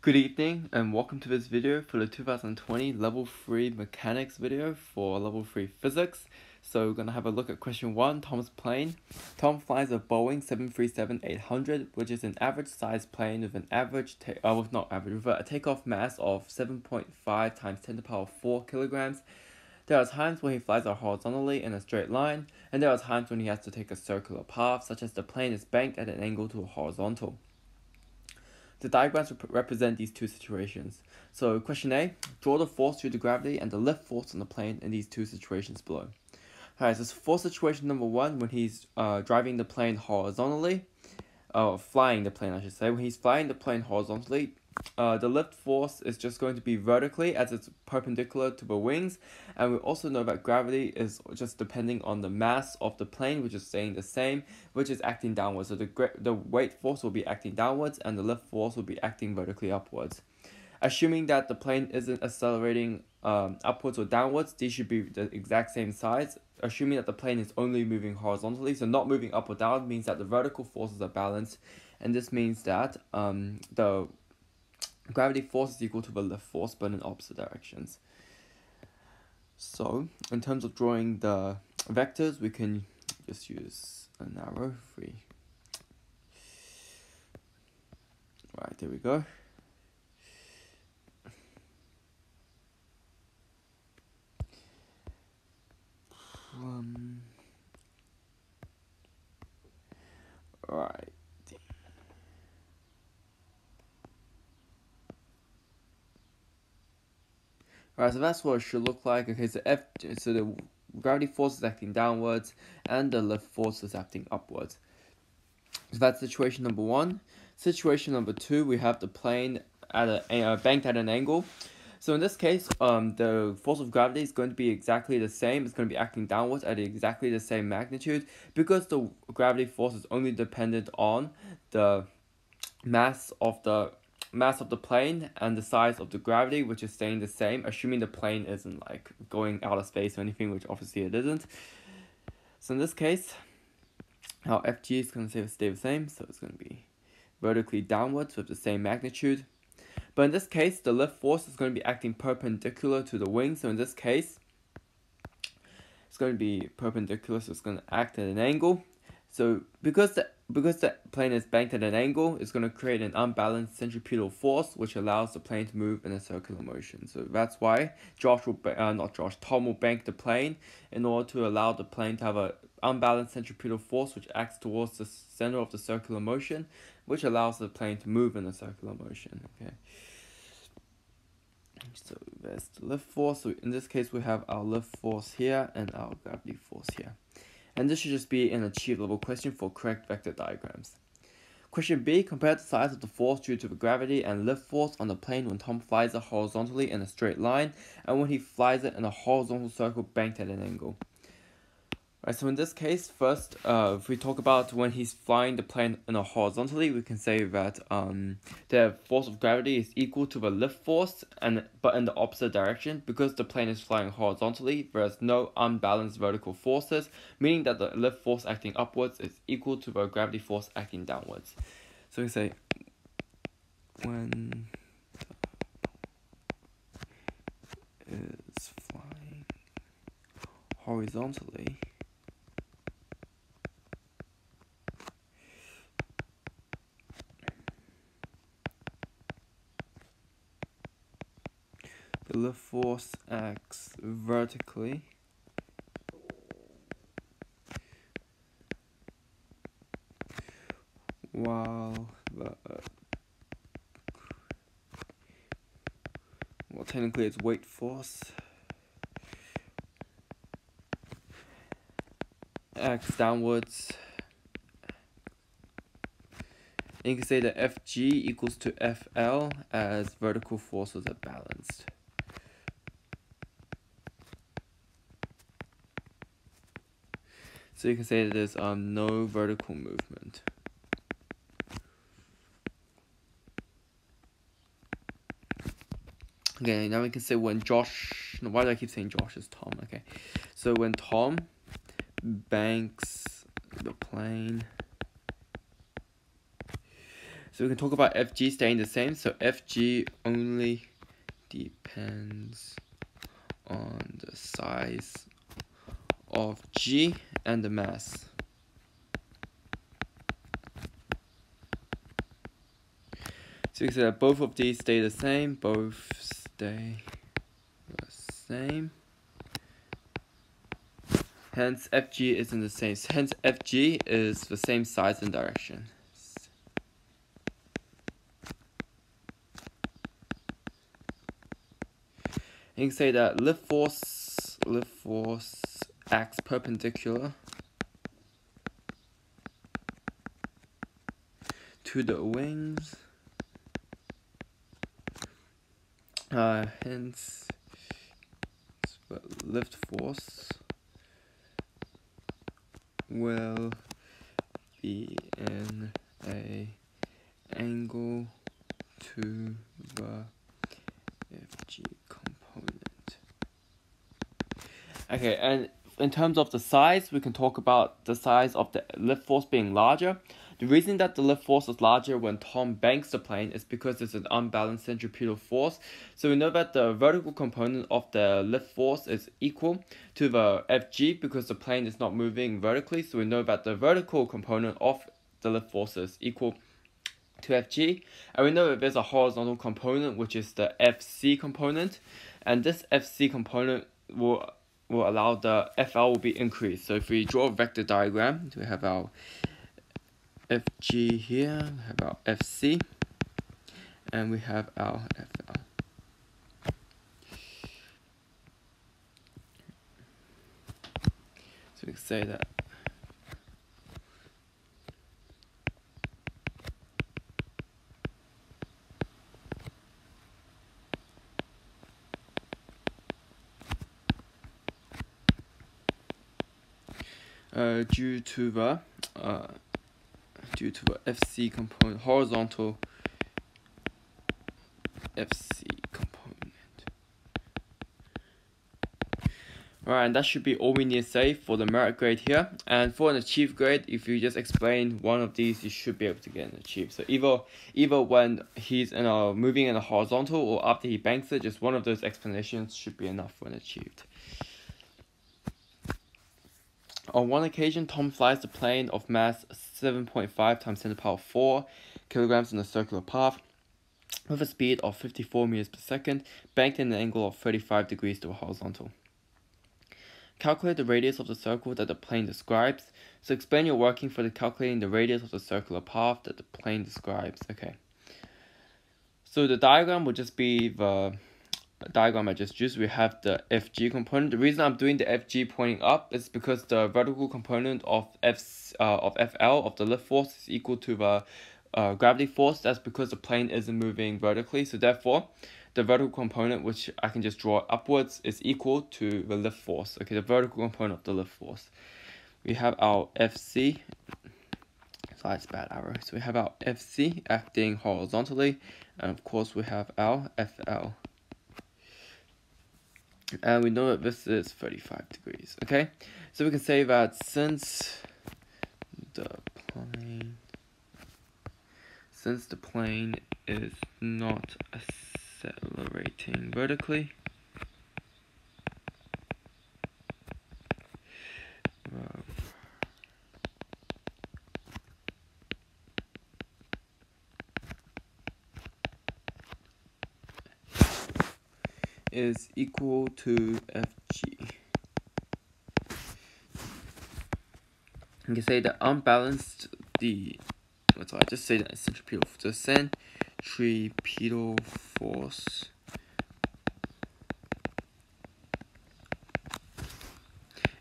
Good evening and welcome to this video for the 2020 Level 3 Mechanics video for Level 3 Physics. So we're going to have a look at question 1, Tom's plane. Tom flies a Boeing 737-800, which is an average size plane with an with a takeoff mass of 7.5 times 10 to the power 4 kilograms. There are times when he flies horizontally in a straight line, and there are times when he has to take a circular path, such as the plane is banked at an angle to a horizontal. The diagrams represent these two situations. So question A, draw the force due to gravity and the lift force on the plane in these two situations below. Alright, so for situation number 1, when he's driving the plane horizontally, flying the plane I should say, when he's flying the plane horizontally, the lift force is just going to be vertically as it's perpendicular to the wings, and we also know that gravity is just depending on the mass of the plane, which is staying the same, which is acting downwards. So the weight force will be acting downwards and the lift force will be acting vertically upwards. Assuming that the plane isn't accelerating upwards or downwards, these should be the exact same size. Assuming that the plane is only moving horizontally, so not moving up or down, means that the vertical forces are balanced, and this means that the gravity force is equal to the lift force, but in opposite directions. So, in terms of drawing the vectors, we can just use an arrow. Right, there we go. Right. Alright, so that's what it should look like. Okay, so the gravity force is acting downwards and the lift force is acting upwards. So that's situation number 1. Situation number 2, we have the plane at banked at an angle. So in this case, the force of gravity is going to be exactly the same. It's going to be acting downwards at exactly the same magnitude, because the gravity force is only dependent on the mass of the plane and the size of the gravity, which is staying the same, assuming the plane isn't like going out of space or anything, which obviously it isn't. So in this case, our FG is going to stay the same, so it's going to be vertically downwards with the same magnitude. But in this case, the lift force is going to be acting perpendicular to the wing. So in this case, it's going to be perpendicular, so it's going to act at an angle. So because the plane is banked at an angle, it's going to create an unbalanced centripetal force, which allows the plane to move in a circular motion. So that's why Tom will bank the plane in order to allow the plane to have an unbalanced centripetal force, which acts towards the center of the circular motion, which allows the plane to move in a circular motion. Okay. So there's the lift force. So in this case, we have our lift force here and our gravity force here. And this should just be an achieved level question for correct vector diagrams. Question B, compare the size of the force due to the gravity and lift force on the plane when Tom flies it horizontally in a straight line and when he flies it in a horizontal circle banked at an angle. Right, so in this case, first, if we talk about when he's flying the plane horizontally, we can say that the force of gravity is equal to the lift force, but in the opposite direction. Because the plane is flying horizontally, there is no unbalanced vertical forces, meaning that the lift force acting upwards is equal to the gravity force acting downwards. So we say when is flying horizontally, the lift force acts vertically while technically it's weight force acts downwards. And you can say that Fg equals to Fl as vertical forces are balanced. So you can say that there's no vertical movement. Okay, now we can say when Josh, why do I keep saying Josh? Is Tom, okay. So when Tom banks the plane So we can talk about Fg staying the same. So Fg only depends on the size of G and the mass. So we can say that both of these stay the same. Both stay the same. Hence, Fg isn't the same. Hence, Fg is the same size and direction. You can say that lift force acts perpendicular to the wings. Hence, lift force will be in a angle to the Fg component. Okay, and in terms of the size, we can talk about the size of the lift force being larger. The reason that the lift force is larger when Tom banks the plane is because it's an unbalanced centripetal force. So we know that the vertical component of the lift force is equal to the Fg because the plane is not moving vertically. So we know that the vertical component of the lift force is equal to Fg. And we know that there's a horizontal component, which is the Fc component. And this Fc component will allow the FL will be increased. So if we draw a vector diagram, we have our Fg here, we have our Fc, and we have our FL. So we can say that due to the Fc component, horizontal Fc component. Alright, and that should be all we need to say for the merit grade here. And for an achieved grade, if you just explain one of these, you should be able to get an achieved. So either when he's moving in a horizontal or after he banks it, just one of those explanations should be enough for an achieved. On one occasion, Tom flies the plane of mass 7.5 times 10 to the power 4 kilograms in a circular path with a speed of 54 meters per second, banked in an angle of 35 degrees to a horizontal. Calculate the radius of the circle that the plane describes. So explain your working for calculating the radius of the circular path that the plane describes. Okay. So the diagram will just be the diagram I just used. We have the Fg component. The reason I'm doing the Fg pointing up is because the vertical component of FL of the lift force is equal to the gravity force. That's because the plane isn't moving vertically. So therefore, the vertical component, which I can just draw upwards, is equal to the lift force. Okay, the vertical component of the lift force. We have our Fc. Slides bad arrow. So we have our Fc acting horizontally, and of course we have our FL. And we know that this is 35 degrees, okay? So we can say that since the plane is not accelerating vertically, is equal to Fg. You can say that unbalanced I just say that centripetal. The centripetal force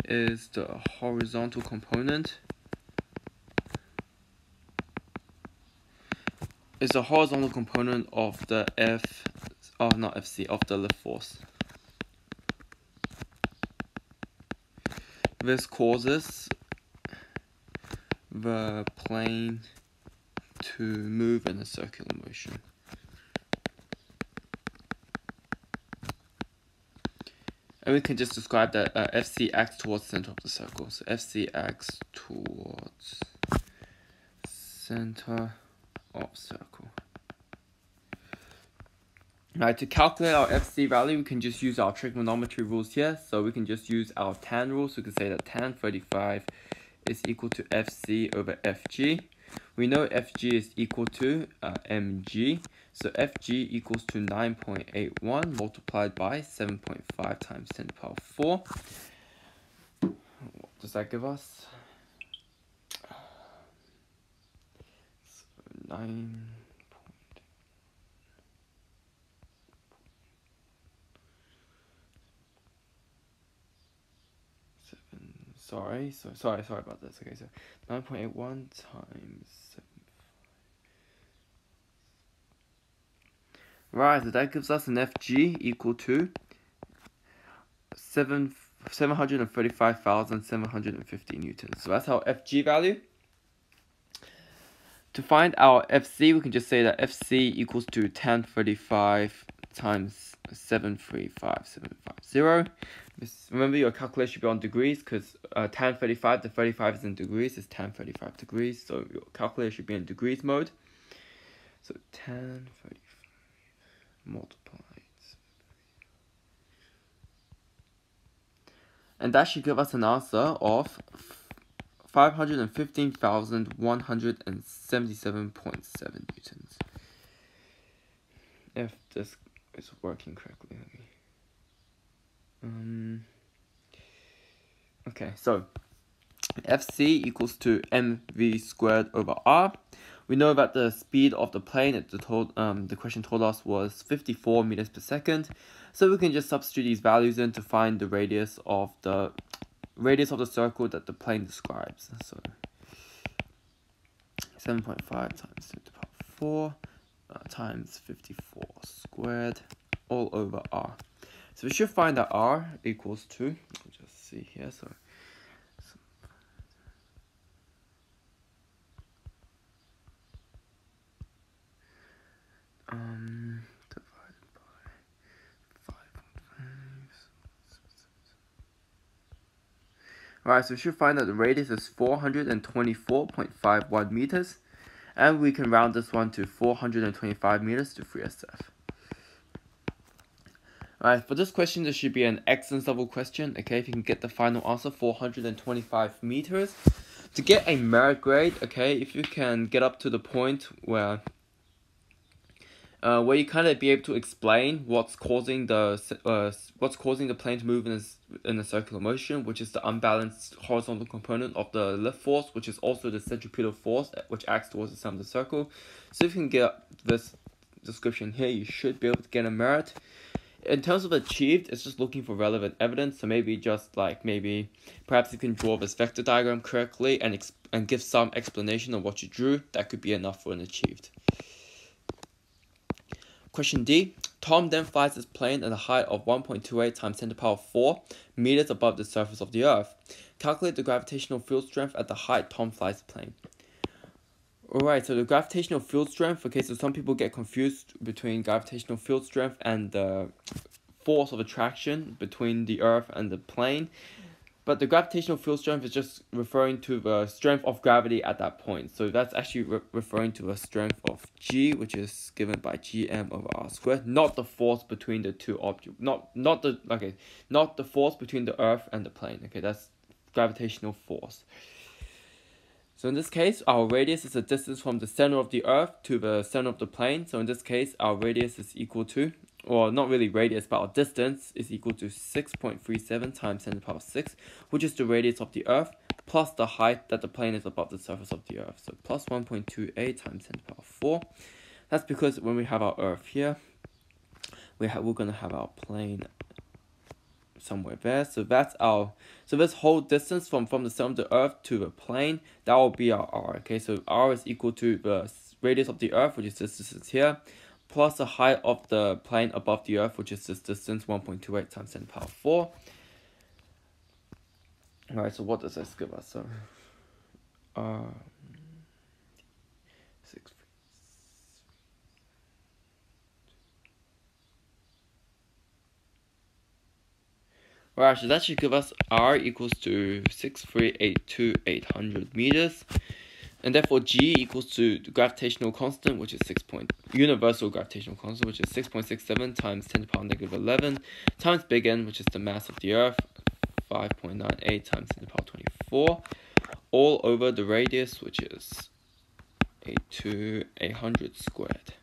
is the horizontal component. Is the horizontal component of the of the lift force. This causes the plane to move in a circular motion. And we can just describe that Fc acts towards the center of the circle. So Fc acts towards center of circle. Now, to calculate our FC value, we can just use our trigonometry rules here. So we can just use our tan rule. So we can say that tan 35 is equal to FC over FG. We know FG is equal to mg. So FG equals to 9.81 multiplied by 7.5 times 10 to the power 4. What does that give us? So 9. Sorry about this. Okay, so 9.81 times 7. Right, so that gives us an FG equal to 735,750 newtons. So that's our FG value. To find our FC, we can just say that FC equals to tan 35 times 735,750. Remember, your calculation should be on degrees, because tan 35, the 35 is in degrees, is tan 35 degrees. So your calculator should be in degrees mode. So tan 35 multiplied. And that should give us an answer of 515,177.7 newtons. If this is working correctly. Okay, so FC equals to mv squared over r. We know that the speed of the plane, the question told us, was 54 meters per second. So we can just substitute these values in to find the radius of the circle that the plane describes. So 7.5 times 10 to the power 4 times 54 squared all over r. So we should find that r equals to, let's just see here, divided by 5.5. Alright, so we should find that the radius is 424.51 meters, and we can round this one to 425 meters to free SF. Alright, for this question, this should be an excellence level question. Okay, if you can get the final answer, 425 meters. To get a merit grade, okay, if you can get up to the point where you kind of be able to explain what's causing the plane to move in a circular motion, which is the unbalanced horizontal component of the lift force, which is also the centripetal force which acts towards the center of the circle. So if you can get this description here, you should be able to get a merit. In terms of achieved, it's just looking for relevant evidence. So maybe perhaps you can draw this vector diagram correctly and give some explanation of what you drew. That could be enough for an achieved. Question D. Tom then flies his plane at a height of 1.28 times 10 to the power 4 meters above the surface of the Earth. Calculate the gravitational field strength at the height Tom flies the plane. Alright, so the gravitational field strength, okay, so some people get confused between gravitational field strength and the force of attraction between the Earth and the plane. But the gravitational field strength is just referring to the strength of gravity at that point. So that's actually referring to a strength of G, which is given by Gm over r squared, not the force between the two objects, not the force between the Earth and the plane. Okay, that's gravitational force. So in this case, our radius is the distance from the center of the Earth to the center of the plane. So in this case, our radius is equal to, or not really radius, but our distance is equal to 6.37 times 10 to the power 6, which is the radius of the Earth, plus the height that the plane is above the surface of the Earth. So plus 1.28 times 10 to the power 4. That's because when we have our Earth here, we're going to have our plane somewhere there. So this whole distance from the center of the Earth to the plane, that will be our r. Okay, so r is equal to the radius of the Earth, which is this distance here, plus the height of the plane above the Earth, which is this distance, 1.28 times 10 to the power 4. Alright, so what does this give us? So 6. Alright, so that should give us r equals to 6382800 meters. And therefore G equals to the gravitational constant, which is universal gravitational constant, which is 6.67 times 10 to the power negative 11 times big N, which is the mass of the Earth, 5.98 times 10 to the power 24, all over the radius, which is 8 to 800 squared.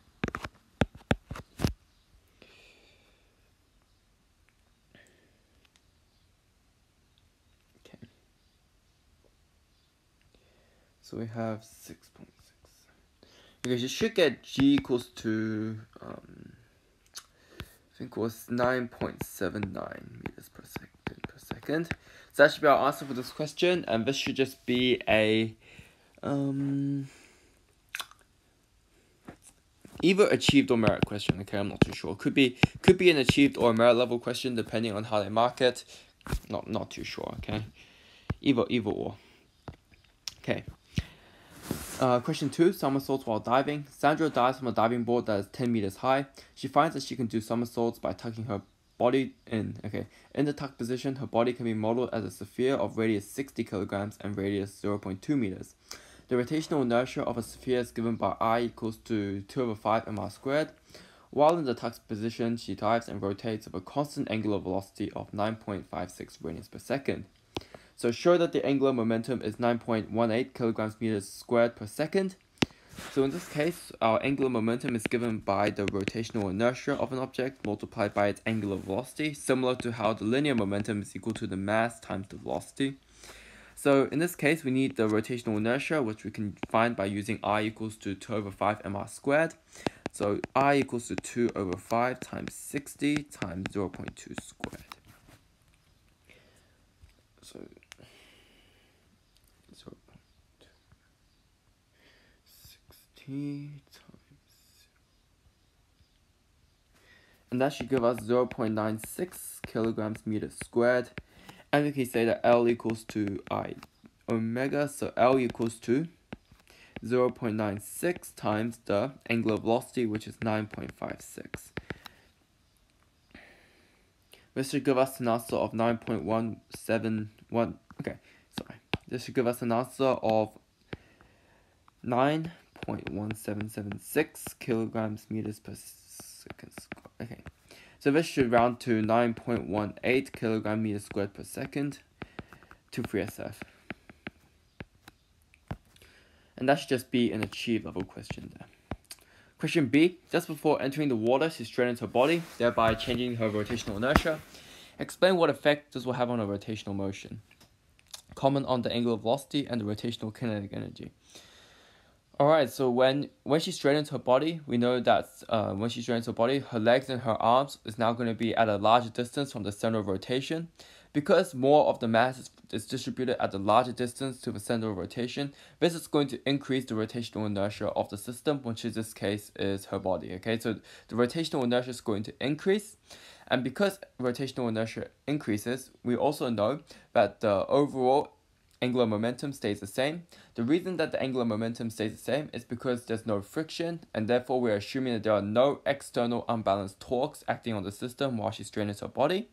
Okay. So we have 6.6. Because you should get G equals to, I think it was 9.79 meters per second. So that should be our answer for this question, and this should just be a either achieved or merit question. Okay, I'm not too sure. Could be an achieved or merit level question depending on how they mark it. Not too sure. Okay, either or. Okay. Question 2, somersaults while diving. Sandra dives from a diving board that is 10 meters high. She finds that she can do somersaults by tucking her body in. Okay, in the tucked position, her body can be modeled as a sphere of radius 60 kilograms and radius 0.2 meters. The rotational inertia of a sphere is given by I equals to 2 over 5 mr squared. While in the tucked position, she dives and rotates with a constant angular velocity of 9.56 radians per second. So show that the angular momentum is 9.18 kilograms meters squared per second. So in this case, our angular momentum is given by the rotational inertia of an object multiplied by its angular velocity, similar to how the linear momentum is equal to the mass times the velocity. So in this case, we need the rotational inertia, which we can find by using I equals to 2 over 5 mr squared. So I equals to 2 over 5 times 60 times 0.2 squared. So 0.60 times, and that should give us 0.96 kilograms meters squared. And we can say that L equals to I omega, so L equals to 0.96 times the angular velocity, which is 9.56. This should give us an answer of 9.171. Okay, sorry. This should give us an answer of 9.1776 kilograms meters per second. Okay, so this should round to 9.18 kilogram meters squared per second to free SF. And that should just be an achieved level question there. Question B, just before entering the water, she straightens her body, thereby changing her rotational inertia. Explain what effect this will have on a rotational motion. Comment on the angular velocity and the rotational kinetic energy. Alright, so when she straightens her body, we know that when she straightens her body, her legs and her arms is now going to be at a larger distance from the center of rotation. Because more of the mass is distributed at a larger distance to the center of rotation, this is going to increase the rotational inertia of the system, which in this case is her body. Okay, so the rotational inertia is going to increase. And because rotational inertia increases, we also know that the overall angular momentum stays the same. The reason that the angular momentum stays the same is because there's no friction, and therefore we're assuming that there are no external unbalanced torques acting on the system while she straightens her body.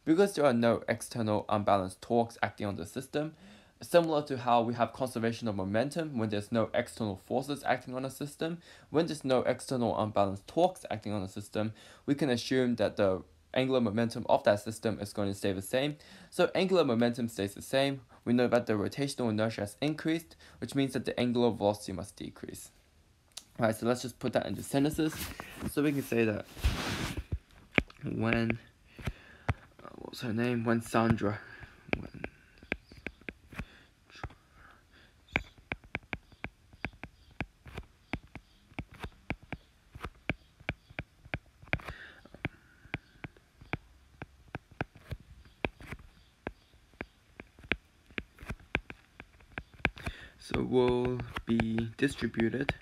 Because there are no external unbalanced torques acting on the system, similar to how we have conservation of momentum when there's no external forces acting on a system, when there's no external unbalanced torques acting on the system, we can assume that the angular momentum of that system is going to stay the same. So angular momentum stays the same. We know that the rotational inertia has increased, which means that the angular velocity must decrease. Alright, so let's just put that into sentences. So we can say that when what was her name? When Sandra. So will be distributed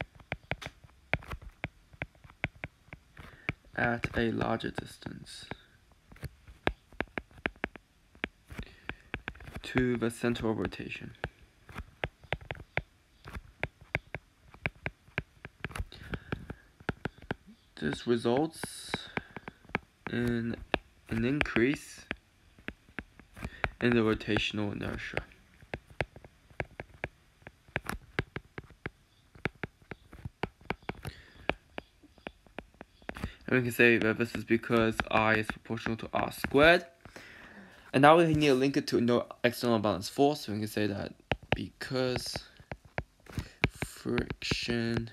at a larger distance to the center of rotation. This results in an increase in the rotational inertia. And we can say that this is because I is proportional to r squared. And now we need to link it to no external unbalanced force. So we can say that because friction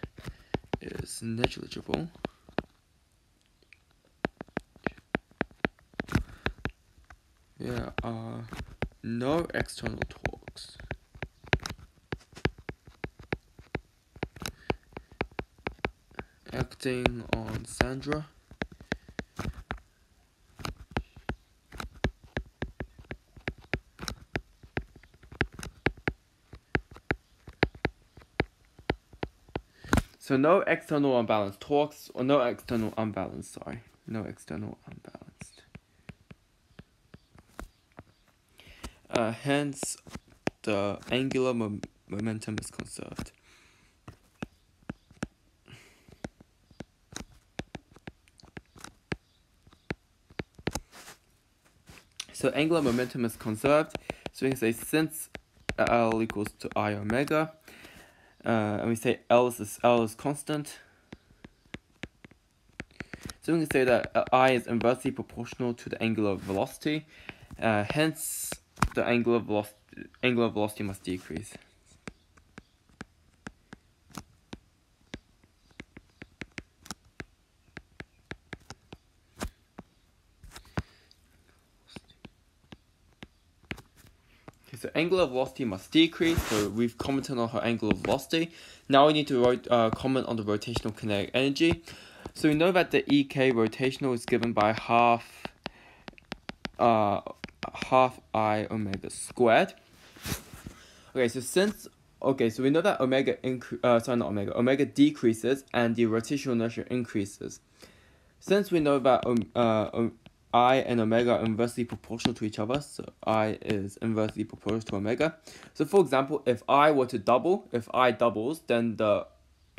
is negligible, there are no external torques acting on Sandra. So no external unbalanced torques, or no external unbalanced, no external unbalanced. Hence, the angular momentum is conserved. So angular momentum is conserved. So we can say since L equals to I omega, and we say L is constant. So we can say that I is inversely proportional to the angular velocity. Hence, the angular velocity must decrease. Okay, so angular velocity must decrease. So we've commented on her angular velocity. Now we need to comment on the rotational kinetic energy. So we know that the EK rotational is given by half I omega squared. Okay, so we know that omega decreases and the rotational inertia increases. Since we know that I and omega are inversely proportional to each other, so I is inversely proportional to omega. So for example, if I doubles, then the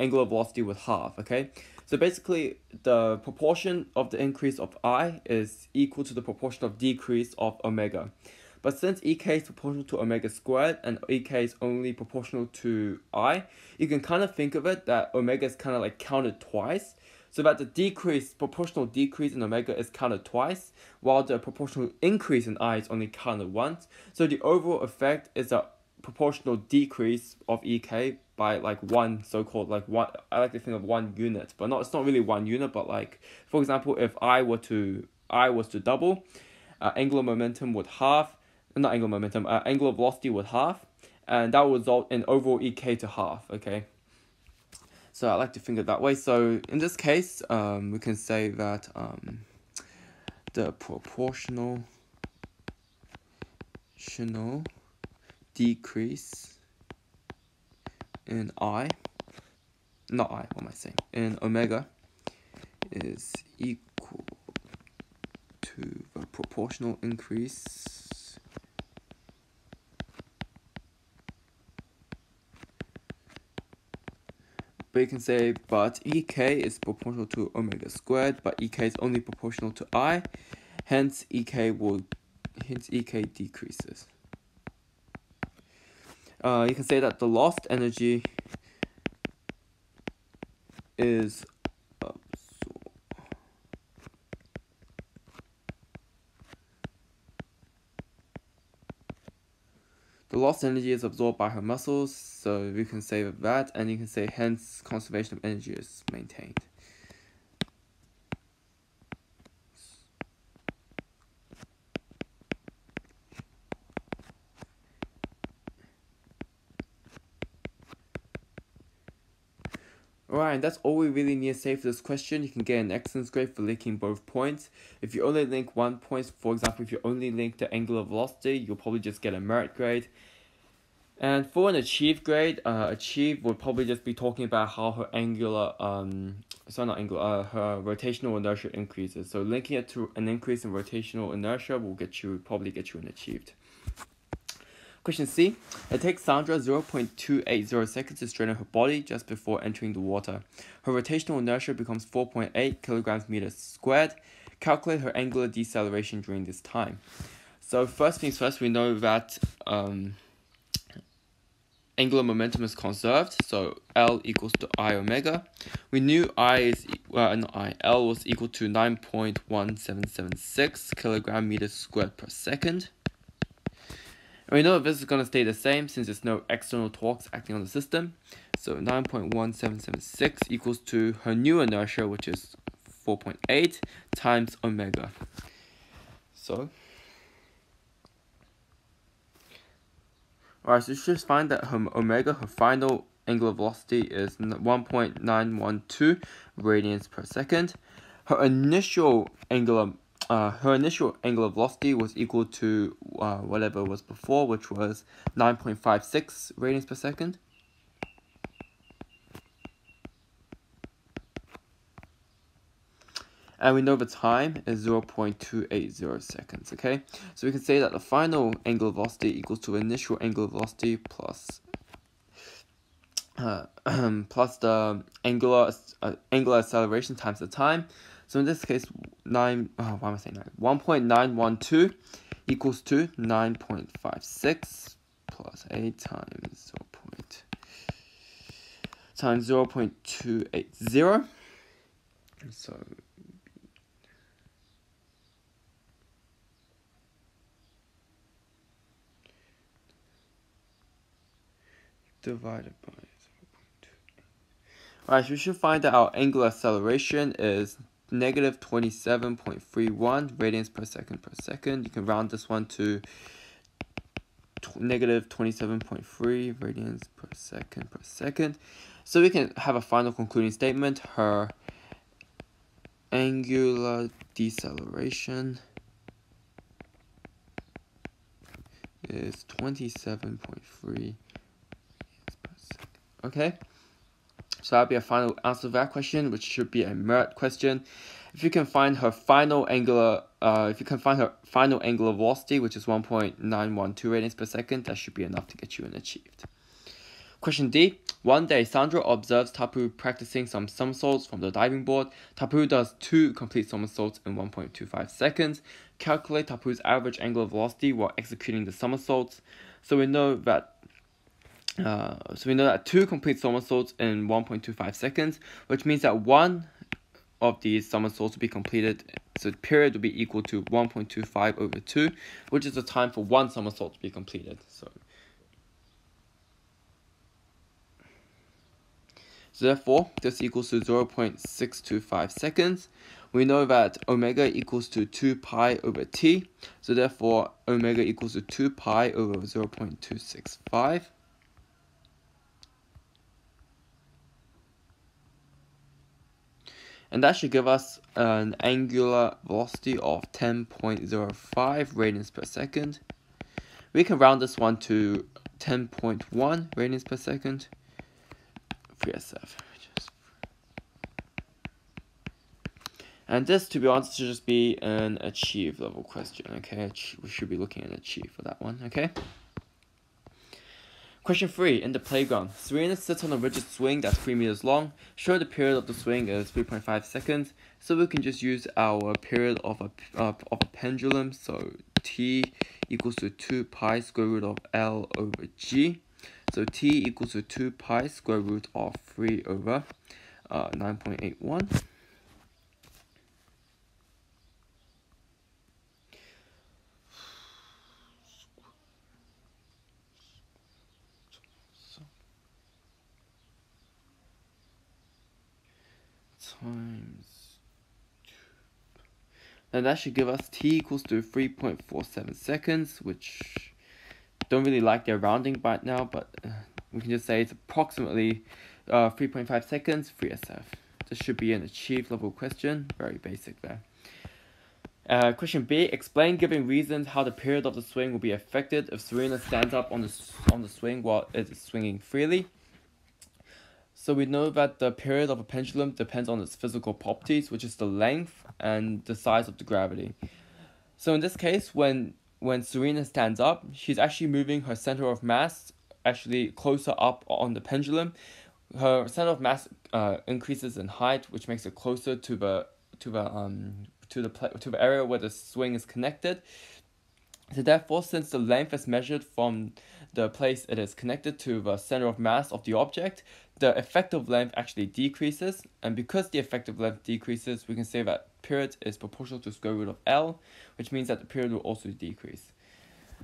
angular velocity would halve, okay? So basically, the proportion of the increase of I is equal to the proportion of decrease of omega. But since EK is proportional to omega squared and EK is only proportional to I, you can kind of think of it that omega is kind of like counted twice. So that the proportional decrease in omega is counted twice, while the proportional increase in I is only counted once. So the overall effect is a proportional decrease of EK by like one so-called one. I like to think of 1 unit, but it's not really 1 unit, but like for example, if I was to double, angular momentum would halve. Not angular momentum. Angular velocity would halve, and that would result in overall EK to halve. Okay. So I like to think of it that way. So in this case, we can say that the proportional decrease in in omega is equal to the proportional increase but you can say but EK is proportional to omega squared, but EK is only proportional to I, hence EK decreases. You can say that the lost energy is absorbed by her muscles, so we can say that, and you can say hence conservation of energy is maintained. Alright, and that's all we really need to say for this question. You can get an excellence grade for linking both points. If you only link one point, for example, if you only link the angular velocity, you'll probably just get a merit grade. And for an achieved grade, achieved would probably just be talking about how her her rotational inertia increases. So linking it to an increase in rotational inertia will probably get you an achieved. Question C. It takes Sandra 0.280 seconds to straighten her body just before entering the water. Her rotational inertia becomes 4.8 kilograms meters squared. Calculate her angular deceleration during this time. So first things first, we know that angular momentum is conserved, so L equals to I omega. We knew L was equal to 9.1776 kilogram meters squared per second. And we know this is going to stay the same since there's no external torques acting on the system. So 9.1776 equals to her new inertia, which is 4.8 times omega. So, alright, so you should find that her omega, her final angular velocity, is 1.912 radians per second. Her initial angular velocity was equal to whatever was before, which was 9.56 radians per second. And we know the time is 0.280 seconds, okay? So we can say that the final angular velocity equals to initial angular velocity plus the angular acceleration times the time. So in this case, 1.912 equals to 9.56 plus 8 times 0.280. So divided by 0.2. Alright, so we should find that our angular acceleration is negative 27.31 radians per second. You can round this one to negative 27.3 radians per second. So we can have a final concluding statement. Her angular deceleration is 27.3. Okay, so that'll be a final answer to that question, which should be a merit question. If you can find her final angular, velocity, which is 1.912 radians per second, that should be enough to get you an achieved. Question D. One day, Sandra observes Tapu practicing some somersaults from the diving board. Tapu does 2 complete somersaults in 1.25 seconds. Calculate Tapu's average angular velocity while executing the somersaults. So we know that 2 complete somersaults in 1.25 seconds, which means that one of these somersaults will be completed, so the period will be equal to 1.25 over 2, which is the time for one somersault to be completed. So therefore, this equals to 0.625 seconds. We know that omega equals to 2 pi over t, so therefore omega equals to 2 pi over 0.265. And that should give us an angular velocity of 10.05 radians per second. We can round this one to 10.1 radians per second. 3SF. And this, to be honest, should just be an achieve level question, okay? We should be looking at achieve for that one, okay? Question 3. In the playground, Serena sits on a rigid swing that's 3 meters long. Show the period of the swing is 3.5 seconds. So we can just use our period of a pendulum. So t equals to 2 pi square root of L over G. So t equals to 2 pi square root of 3 over 9.81. Times 2. And that should give us t equals to 3.47 seconds, which don't really like their rounding right now, but we can just say it's approximately 3.5 seconds, 3SF. This should be an achieved level question, very basic there. Question B. Explain, giving reasons, how the period of the swing will be affected if Serena stands up on the swing while it is swinging freely. So we know that the period of a pendulum depends on its physical properties, which is the length and the size of the gravity. So in this case, when Serena stands up, she's actually moving her center of mass actually closer up on the pendulum. Her center of mass increases in height, which makes it closer to the area where the swing is connected. So therefore, since the length is measured from the place it is connected to the center of mass of the object, the effective length actually decreases. And because the effective length decreases, we can say that period is proportional to square root of L, which means that the period will also decrease.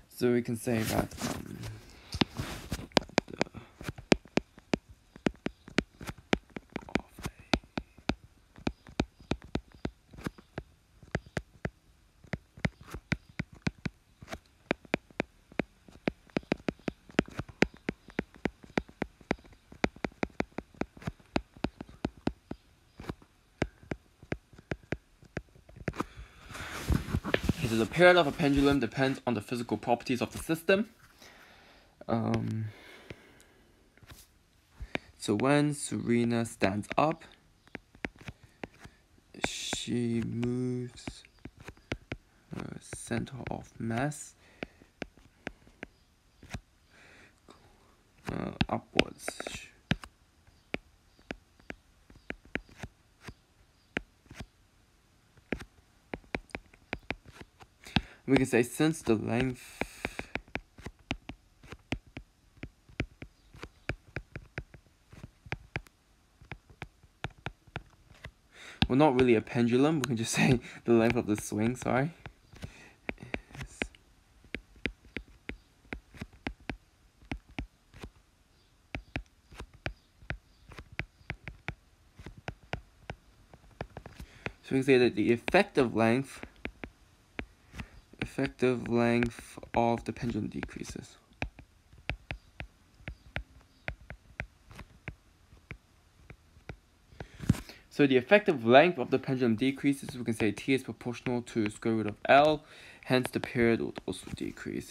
So we can say that so the period of a pendulum depends on the physical properties of the system. So when Serena stands up, she moves her center of mass upwards. We can say since the length well, not really a pendulum, we can just say the length of the swing, sorry. So we can say that the effective length of the pendulum decreases. So the effective length of the pendulum decreases, we can say t is proportional to square root of L, hence the period would also decrease.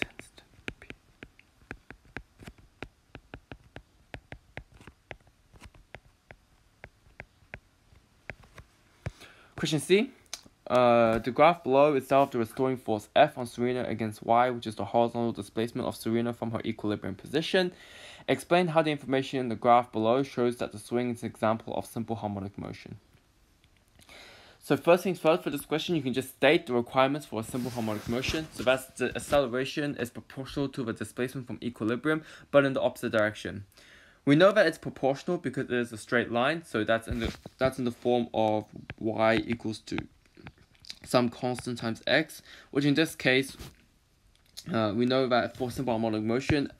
Question C. The graph below itself the restoring force F on Serena against Y, which is the horizontal displacement of Serena from her equilibrium position. Explain how the information in the graph below shows that the swing is an example of simple harmonic motion. So first things first, for this question, you can just state the requirements for a simple harmonic motion. So that's the acceleration is proportional to the displacement from equilibrium, but in the opposite direction. We know that it's proportional because it is a straight line, so that's in the form of y equals to some constant times x, which in this case, we know that for simple harmonic motion,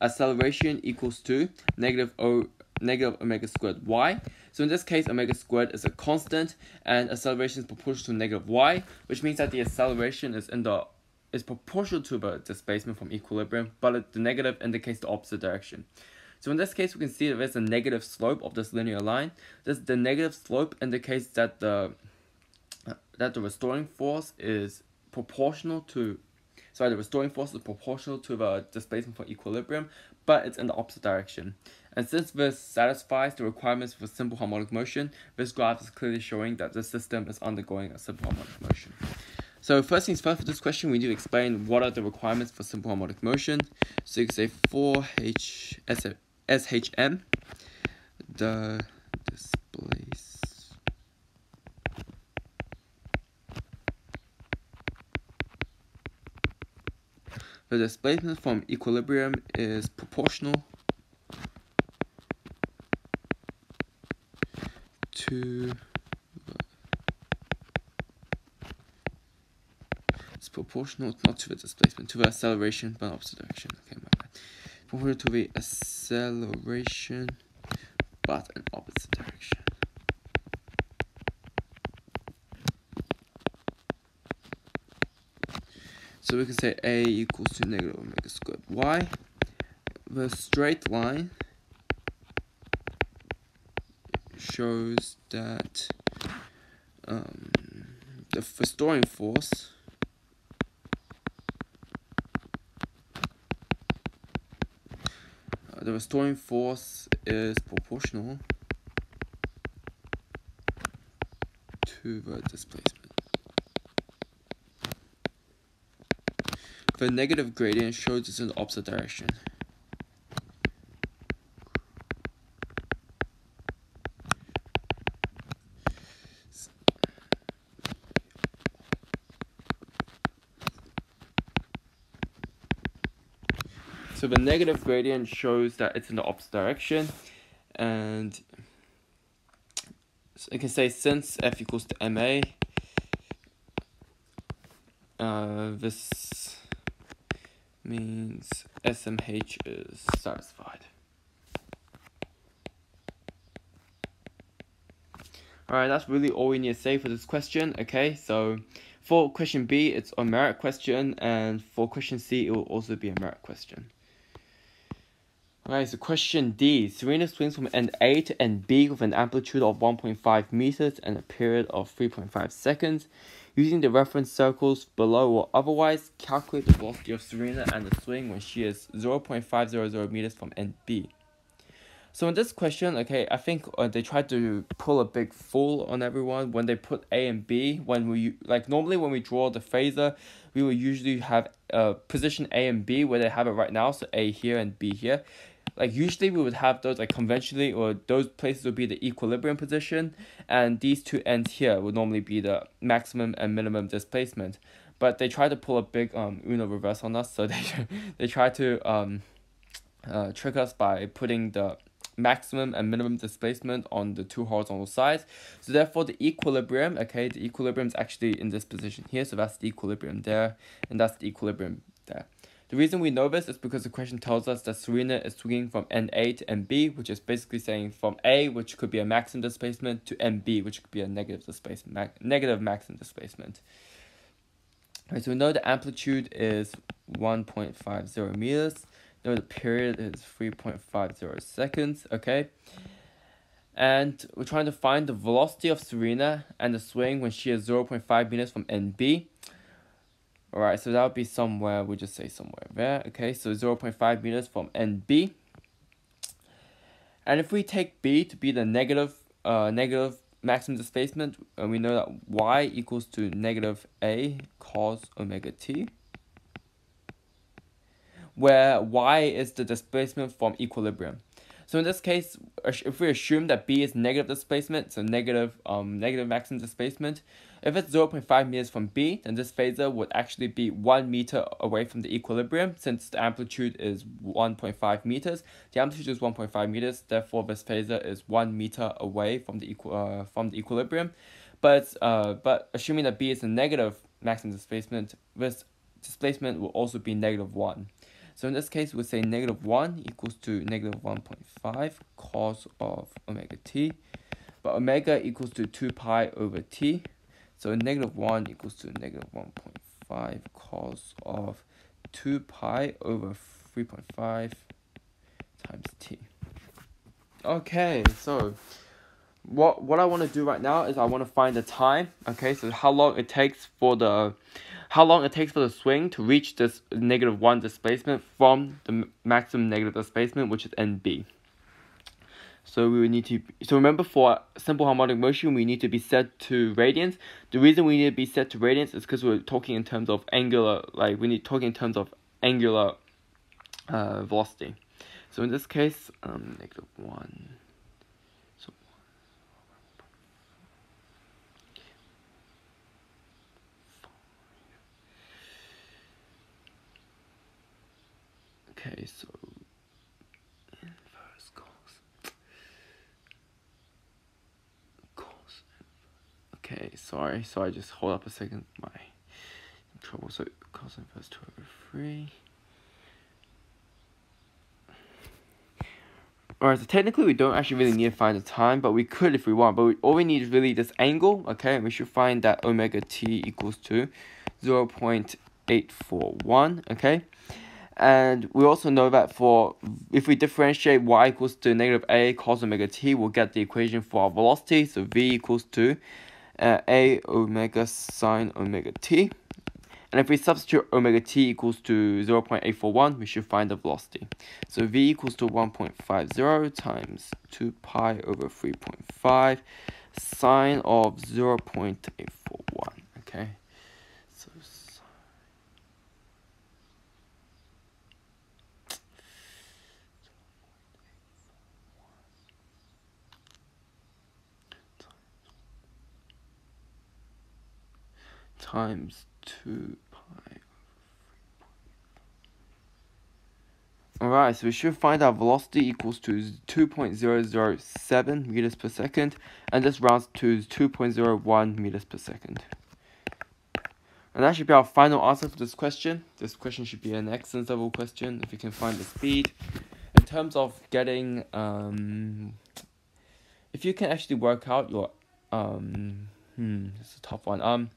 acceleration equals to negative omega squared y. So in this case, omega squared is a constant, and acceleration is proportional to negative y, which means that the acceleration is proportional to the displacement from equilibrium, but the negative indicates the opposite direction. So in this case, we can see that there's a negative slope of this linear line. The negative slope indicates that the restoring force is proportional to the displacement from equilibrium, but it's in the opposite direction. And since this satisfies the requirements for simple harmonic motion, this graph is clearly showing that the system is undergoing a simple harmonic motion. So first things first, for this question, we need to explain what are the requirements for simple harmonic motion. So you can say for SHM, the displacement from equilibrium is proportional to not to the displacement, to the acceleration, but opposite direction. Okay, my bad. Proportional to the acceleration, but in opposite direction. So we can say A equals to negative omega squared y. The straight line shows that the restoring force is proportional to the displacement. The negative gradient shows it's in the opposite direction. So the negative gradient shows that it's in the opposite direction, and so I can say since F equals to ma, this means SMH is satisfied. Alright, that's really all we need to say for this question. Okay, so for question B, it's a merit question, and for question C, it will also be a merit question. Alright, so question D. Serena swings from end A to end B with an amplitude of 1.5 meters and a period of 3.5 seconds. Using the reference circles below or otherwise, calculate the velocity of Serena and the swing when she is 0.500 meters from end B. So in this question, okay, I think they tried to pull a big fool on everyone when they put A and B. When we normally when we draw the phasor, we will usually have position A and B where they have it right now, so A here and B here. Like usually we would have those like conventionally, or those places would be the equilibrium position, and these two ends here would normally be the maximum and minimum displacement. But they tried to pull a big Uno reverse on us, so they tried to trick us by putting the maximum and minimum displacement on the two horizontal sides. So therefore the equilibrium, okay, the equilibrium is actually in this position here, so that's the equilibrium there, and that's the equilibrium there. The reason we know this is because the question tells us that Serena is swinging from end A to end B, which is basically saying from A, which could be a maximum displacement, to end B, which could be a negative displacement, negative maximum displacement. Alright, so we know the amplitude is 1.50 meters. No, the period is 3.50 seconds, okay? And we're trying to find the velocity of Serena and the swing when she is 0.5 meters from NB. Alright, so that would be somewhere, we'll just say somewhere there, okay? So 0.5 meters from NB. And if we take B to be the negative maximum displacement, we know that y equals to negative a cos omega t, where y is the displacement from equilibrium. So in this case, if we assume that B is negative displacement, so negative maximum displacement, if it's 0.5 meters from B, then this phasor would actually be 1 meter away from the equilibrium, since the amplitude is 1.5 meters. The amplitude is 1.5 meters, therefore this phasor is 1 meter away from the equilibrium. But assuming that B is a negative maximum displacement, this displacement will also be negative 1. So in this case, we'll say negative 1 equals to negative 1.5 cos of omega t, but omega equals to 2 pi over t. So negative 1 equals to negative 1.5 cos of 2 pi over 3.5 times t. Okay, so what I want to do right now is I want to find the time. Okay, so how long it takes for the swing to reach this negative 1 displacement from the maximum negative displacement, which is NB. So we would need to, so remember, for simple harmonic motion, we need to be set to radians. The reason we need to be set to radians is because we're talking in terms of angular, talking in terms of angular velocity. So in this case, negative 1. So okay, so inverse cos. Okay, sorry. So I just hold up a second. My trouble. So cos inverse 2 over 3. Alright, so technically we don't actually really need to find the time, but we could if we want. But all we need is really this angle, okay? And we should find that omega t equals to 0.841, okay? And we also know that if we differentiate y equals to negative a cos omega t, we'll get the equation for our velocity. So v equals to a omega sine omega t. And if we substitute omega t equals to 0.841, we should find the velocity. So v equals to 1.50 times 2 pi over 3.5 sine of 0.841, okay? So times 2 pi. Alright, so we should find our velocity equals to 2.007 meters per second, and this rounds to 2.01 meters per second. And that should be our final answer for this question. This question should be an excellence level question if you can find the speed. In terms of getting, if you can actually work out your, it's a tough one.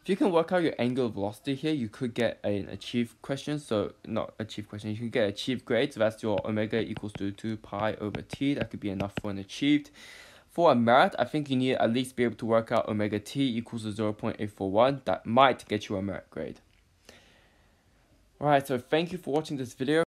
If you can work out your angular velocity here, you could get an achieved question. So not achieved question, you can get achieved grade. So that's your omega equals to 2 pi over t. That could be enough for an achieved. For a merit, I think you need at least be able to work out omega t equals to 0.841. That might get you a merit grade. Alright, so thank you for watching this video.